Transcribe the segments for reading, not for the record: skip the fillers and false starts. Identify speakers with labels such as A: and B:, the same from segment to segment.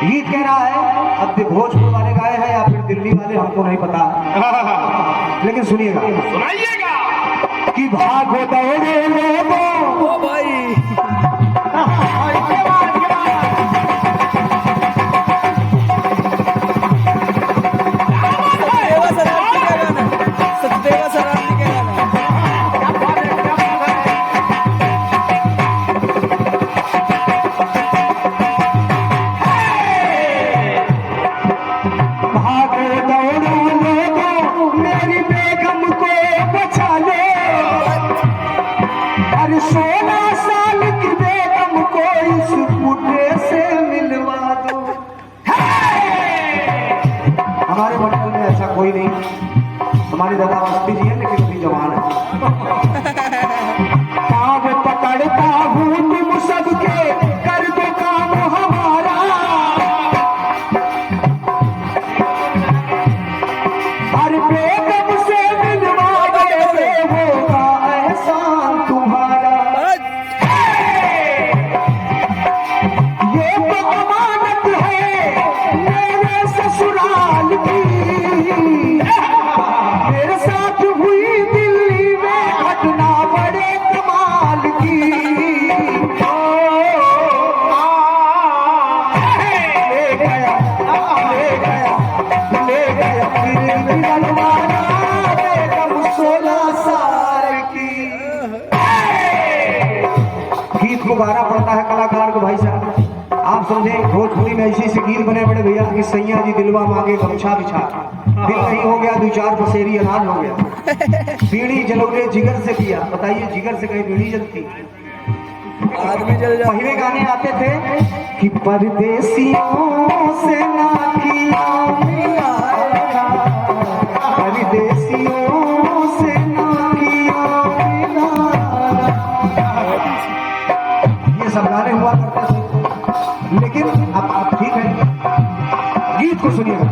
A: गीत कह रहा है, अब भोजपुर वाले गाए हैं या फिर दिल्ली वाले हमको नहीं पता, लेकिन सुनिएगा,
B: सुनाइएगा
A: कि भागो दौड़ो लोगो
C: भाई सचदेवा सरांती का गाना
A: भागो दौड़ो लोगो मेरी बेगम को बचा लो, अरे 16 साल की बेगम को इस बूढ़े से मिलवा दो। हमारे मंडल में ऐसा कोई नहीं, हमारे दादा अवस्थी जी है लेकिन अभी जवान है। पाँव पकड़ता हूँ तुम सबके, कर दो काम हमारा, हर बेगम से मिलवा दो, होगा एहसान तुम्हारा। ये तो अमानत है मेरे ससुराल की, मेरे साथ हुई दिल्ली में घटना बड़े कमाल की। ले गया ले गया ले गया फिर भी बनवाना, बेगम 16 साल की। गीत को गाना पड़ता है कलाकार को भाई साहब, आप समझे भोजपुरी में ऐसे गीत बने बड़े भैया कि सैया जी दिलवा मांगे गमछा बिछा, दिल नहीं हो गया 2-4 पसेरी अनाज हो गया, बीड़ी जलौले जिगर से किया। बताइए जिगर से कहीं बीड़ी जलती?
C: आदमी जल जा
A: पहले गाने आते थे कि परदेसियों से ना किया मिलाया, परदेसियों से ना किया मिलाया। ये सब गाने हुआ करते थे, लेकिन अब ठीक है, गीत को सुनिएगा।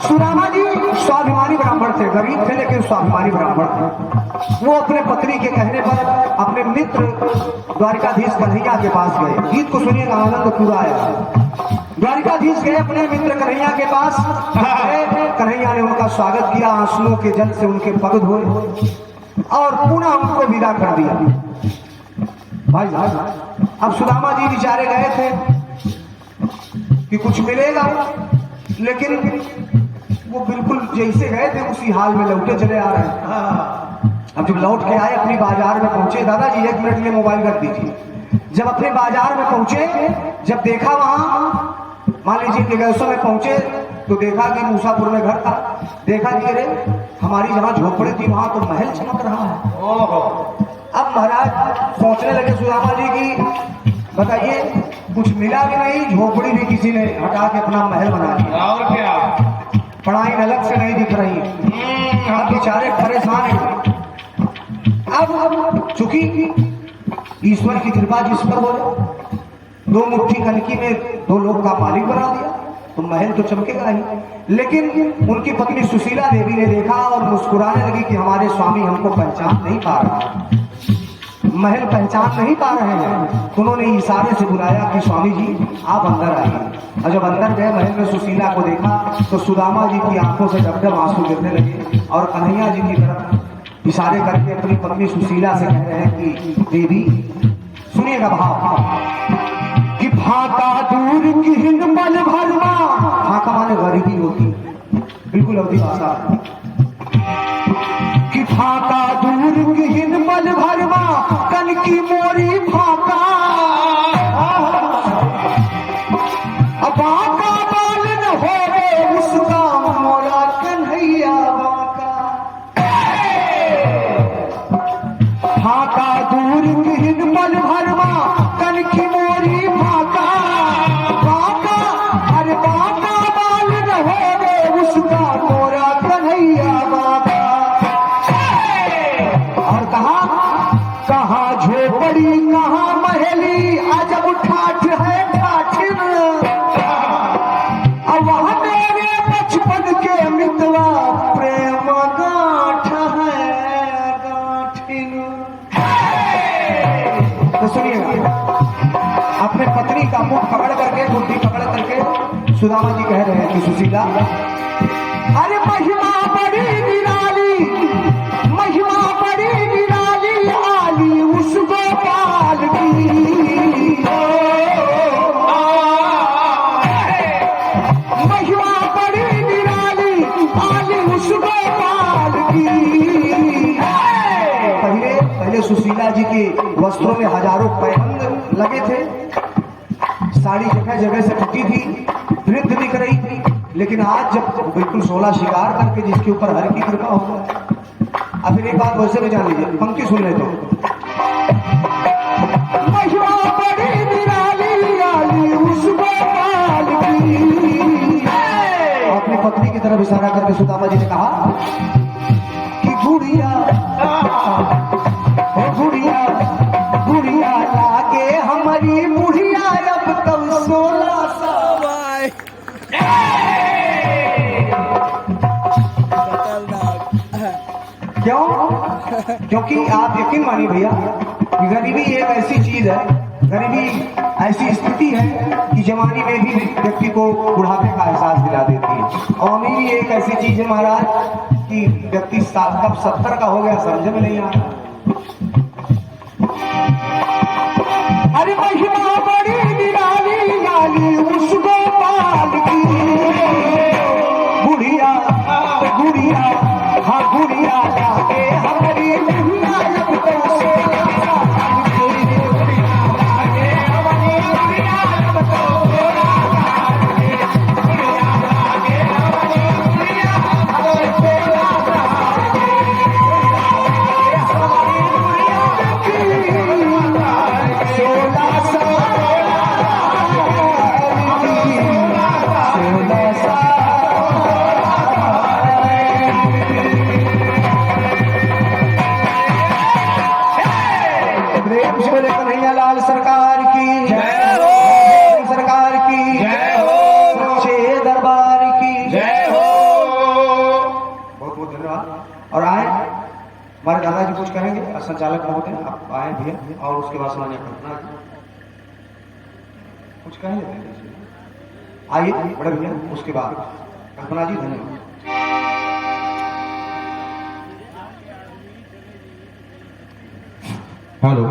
A: सुदामा जी स्वाभिमानी ब्राह्मण थे, गरीब थे लेकिन स्वाभिमानी ब्राह्मण थे। वो अपने पत्नी के कहने पर अपने मित्र द्वारिकाधीश कन्हैया के पास गए। गीत को सुनिएगा, आनंद पूरा आया। द्वारिकाधीश गए अपने मित्र कन्हैया के पास, कन्हैया ने उनका स्वागत किया, आंसुओं के जल से उनके पग धोए और पुनः उनको विदा कर दिया। भाई अब सुदामा जी बेचारे गए थे कि कुछ मिलेगा, लेकिन वो बिल्कुल जैसे गए थे उसी हाल में लौटे चले आ रहे हैं। अब जब लौट के आए अपनी बाजार में पहुंचे, दादाजी 1 मिनट लिए मोबाइल रख दीजिए। जब अपने बाजार में पहुंचे, जब देखा वहां मान लीजिए कि गैसों में पहुंचे तो देखा कि मूसापुर में घर था, देखा कि अरे हमारी जहां झोपड़ी थी वहां तो महल चमक रहा है। अब महाराज सोचने लगे सुदामा जी की बताइए कुछ मिला भी नहीं, झोपड़ी भी किसी ने हटा के अपना महल बना दिया,
B: और क्या
A: पढ़ाई अलग से नहीं दिख रही। अब बेचारे परेशान हैं। अब चूंकि ईश्वर की कृपा जिस पर हो, 2 मुट्ठी कनकी में 2 लोग का मालिक बना दिया तो महल तो चमकेगा ही। लेकिन उनकी पत्नी सुशीला देवी ने देखा और मुस्कुराने लगी कि हमारे स्वामी हमको पहचान नहीं पा रहे, महल पहचान नहीं पा रहे हैं। उन्होंने इशारे से बुलाया कि स्वामी जी आप अंदर आइए। और जब अंदर गए महल में सुशीला को देखा तो सुदामा जी की आंखों से डब आंसू गिरने लगे और कन्हैया जी की तरफ इशारे करके अपनी पत्नी सुशीला से कह रहे हैं कि देवी सुनिएगा भाव कि भाका दूर की हिंदमल भरमा, भाका माने गरीबी होती, बिल्कुल अवधि भाषा, कि भाका दूर की हिंदमल भरमा, कन की मोरी भाका, अब भाका बाल न हो रे उसका मोरा कन्हैया बाका। भाका दूर की हिंदमल भरमा, कन की मोरी भाका, बाका अरे बाका बाल न हो रे उसका मोरा कन्हैया बाका। और कहा झोपड़ी कहाँ महली, अजब ठाठ है ठाठिन, अब वहाँ मेरे बचपन के मितवा प्रेम गाठ है गाठिन। तो सुनिएगा, अपने पत्नी का का मुख पकड़ करके, बुद्धि पकड़ करके सुदामा जी कह रहे हैं कि सुशीला, अरे महिमा बड़ी निराली, महिमा बड़ी निराली, आली उस गोपाल की, महिमा बड़ी निराली, आली उस गोपाल की। पहले सुशीला जी के वस्त्रों में हजारों पैबंद लगे थे, साड़ी जगह जगह से फटी थी, वृद्ध दिख रही थी, लेकिन आज जब बिल्कुल 16 शिकार करके जिसके ऊपर हर की कृपा हो गया। अब फिर एक बात वैसे में जान लीजिए, पंक्ति सुन ले तो, महिमा बड़ी निराली, आली उस गोपाल की। अपनी पत्नी की तरफ इशारा करके सुदामा जी ने कहा कि गुड़िया, गुड़िया, गुड़िया लागे हमारी बुढ़िया, अब तब 16 साल।
C: भाई
A: क्यों? क्योंकि आप यकीन मानिए भैया कि गरीबी एक ऐसी चीज है, गरीबी ऐसी स्थिति है कि जवानी में भी व्यक्ति को बुढ़ापे का एहसास दिला देती है, और अमीरी एक ऐसी चीज है महाराज कि व्यक्ति कब 70 का हो गया समझ में नहीं आता। अरे महिमा बड़ी निराली, आली उस गोपाल की, गुड़िया, गुड़िया, हाँ गुड़िया लागे हमारी बुढ़िया, अब तो 16 साल की, गुड़िया लागे हमारी बुढ़िया, अब तो 16 साल की, गुड़िया लागे हमारी बुढ़िया, अब तो 16 साल की, कन्हैया लाल सरकार की
C: जय हो,
A: सरकार की
B: जय हो,
A: सच्चे दरबार की
B: जय हो।
A: बहुत बहुत धन्यवाद। और आए हमारे दादाजी कुछ करेंगे, संचालक महोदय आप आए भैया, और उसके बाद सुनाने कल्पना जी कुछ कहेंगे, आइए बड़े भैया, उसके बाद कल्पना जी। धन्यवाद।
B: हेलो।